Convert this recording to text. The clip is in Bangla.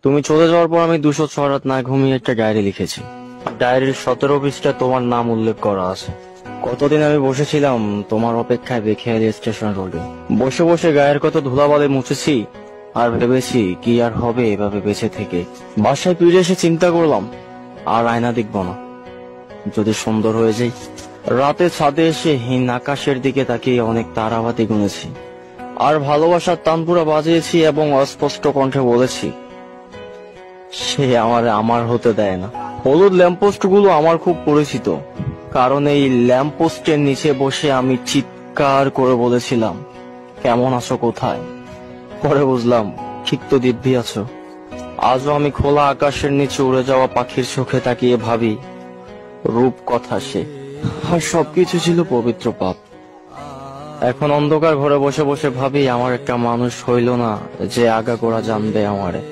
তুমি চলে যাওয়ার পর আমি 206 রাত না ঘুমিয়ে একটা ডায়েরি লিখেছি। ডায়েরির 17 পৃষ্ঠা তোমার নাম উল্লেখ করা আছে। কতদিন আমি বসেছিলাম তোমার অপেক্ষায় বেখেয়ালি স্টেশন রোডে, বসে বসে গায়ের কত ধুলাবালি মুছেছি, আর ভেবেছি কি আর হবে এভাবে বেঁচে থেকে। বাসায় ফিরে এসে চিন্তা করলাম আর আয়না দেখব না, যদি সুন্দর হয়ে যাই। রাতে ছাদে এসে হীন আকাশের দিকে তাকিয়ে অনেক তারাবাতি গুনেছি, আর ভালোবাসার তানপুরা বাজিয়েছি এবং অস্পষ্ট কণ্ঠে বলেছি সে আমার হতে দেয় না। হলুদ ল্যাম্পপোস্ট গুলো আমার খুব পরিচিত, কারণ এই ল্যাম্পপোস্টের নিচে বসে আমি চিৎকার করে বলেছিলাম কেমন আছো, কোথায়। পরে বুঝলাম ঠিক তো দিব্যি আছো। আজও আমি খোলা আকাশের নিচে উড়ে যাওয়া পাখির চোখে তাকিয়ে ভাবি রূপ কথা সে, আর সবকিছু ছিল পবিত্র পাপ। এখন অন্ধকার ঘরে বসে বসে ভাবি আমার একটা মানুষ হইল না যে আগাগোড়া জানবে আমারে।